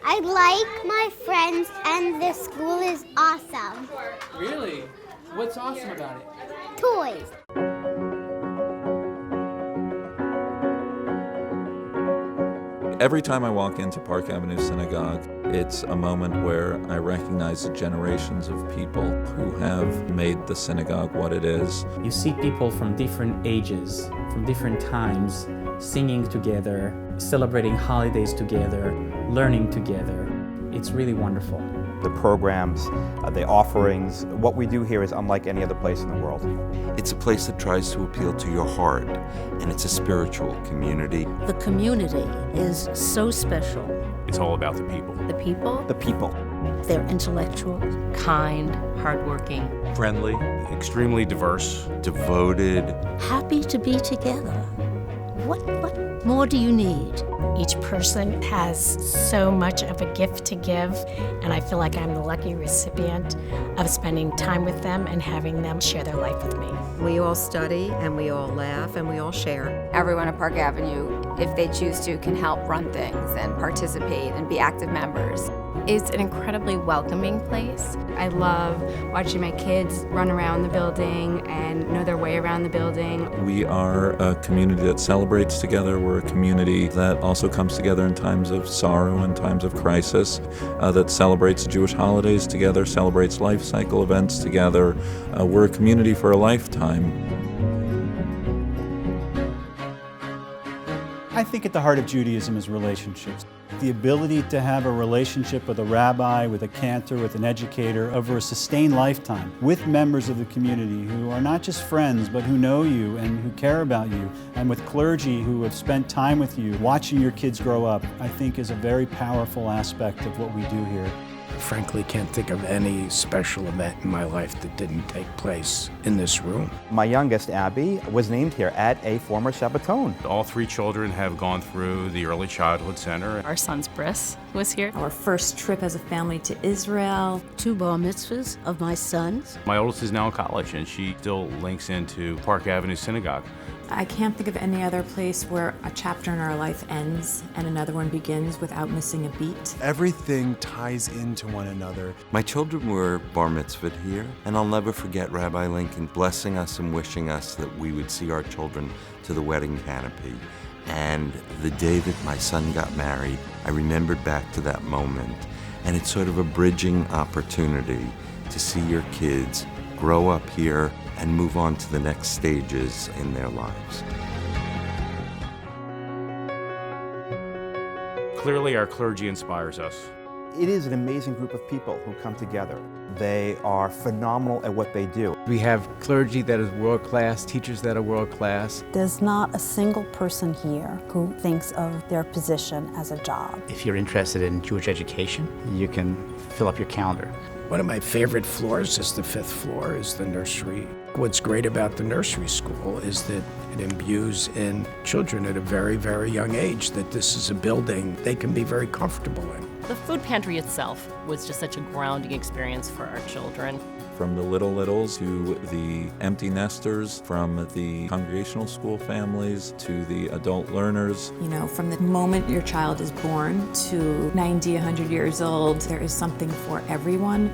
I like my friends and the school is awesome. Really? What's awesome about it? Toys. Every time I walk into Park Avenue Synagogue, it's a moment where I recognize the generations of people who have made the synagogue what it is. You see people from different ages, from different times, singing together, celebrating holidays together, learning together. It's really wonderful. The programs, the offerings, what we do here is unlike any other place in the world. It's a place that tries to appeal to your heart, and it's a spiritual community. The community is so special. It's all about the people. The people? The people. They're intellectual, kind, hardworking, Friendly, extremely diverse, Devoted. happy to be together. What more do you need? Each person has so much of a gift to give, and I feel like I'm the lucky recipient of spending time with them and having them share their life with me. We all study and we all laugh and we all share. Everyone at Park Avenue, if they choose to, can help run things and participate and be active members. It's an incredibly welcoming place. I love watching my kids run around the building and know their way around the building. We are a community that celebrates together. We're a community that also comes together in times of sorrow and times of crisis, that celebrates Jewish holidays together, celebrates life cycle events together. We're a community for a lifetime. I think at the heart of Judaism is relationships. The ability to have a relationship with a rabbi, with a cantor, with an educator over a sustained lifetime with members of the community who are not just friends but who know you and who care about you, and with clergy who have spent time with you watching your kids grow up, I think is a very powerful aspect of what we do here. Frankly, can't think of any special event in my life that didn't take place in this room. My youngest, Abby, was named here at a former Shabbaton. All three children have gone through the Early Childhood Center. Our son's Briss was here. Our first trip as a family to Israel. 2 bar mitzvahs of my sons. My oldest is now in college and she still links into Park Avenue Synagogue. I can't think of any other place where a chapter in our life ends and another one begins without missing a beat. Everything ties into one another. My children were bar mitzvahed here, and I'll never forget Rabbi Lincoln blessing us and wishing us that we would see our children to the wedding canopy. And the day that my son got married, I remembered back to that moment, and it's sort of a bridging opportunity to see your kids grow up here and move on to the next stages in their lives. Clearly, our clergy inspires us. It is an amazing group of people who come together. They are phenomenal at what they do. We have clergy that is world-class, teachers that are world-class. There's not a single person here who thinks of their position as a job. If you're interested in Jewish education, you can fill up your calendar. One of my favorite floors is the 5th floor, is the nursery. What's great about the nursery school is that it imbues in children at a very, very young age that this is a building they can be very comfortable in. The food pantry itself was just such a grounding experience for our children. From the littles to the empty nesters, from the congregational school families to the adult learners. You know, from the moment your child is born to 90, 100 years old, there is something for everyone.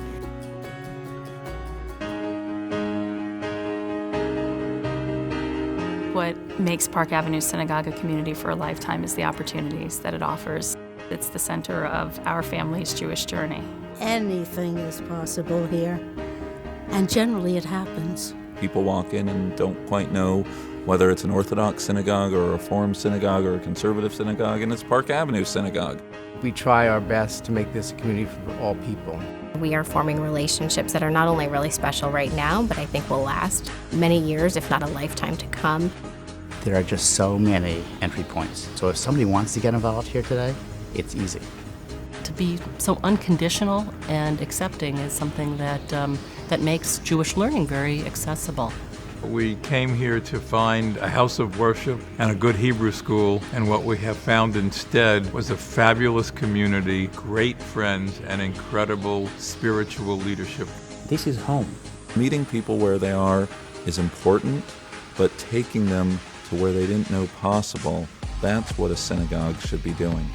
What makes Park Avenue Synagogue a community for a lifetime is the opportunities that it offers. It's the center of our family's Jewish journey. Anything is possible here, and generally it happens. People walk in and don't quite know whether it's an Orthodox synagogue or a Reform synagogue or a conservative synagogue, and it's Park Avenue Synagogue. We try our best to make this a community for all people. We are forming relationships that are not only really special right now, but I think will last many years, if not a lifetime to come. There are just so many entry points. So if somebody wants to get involved here today, it's easy. To be so unconditional and accepting is something that makes Jewish learning very accessible. We came here to find a house of worship and a good Hebrew school, and what we have found instead was a fabulous community, great friends, and incredible spiritual leadership. This is home. Meeting people where they are is important, but taking them to where they didn't know possible, that's what a synagogue should be doing.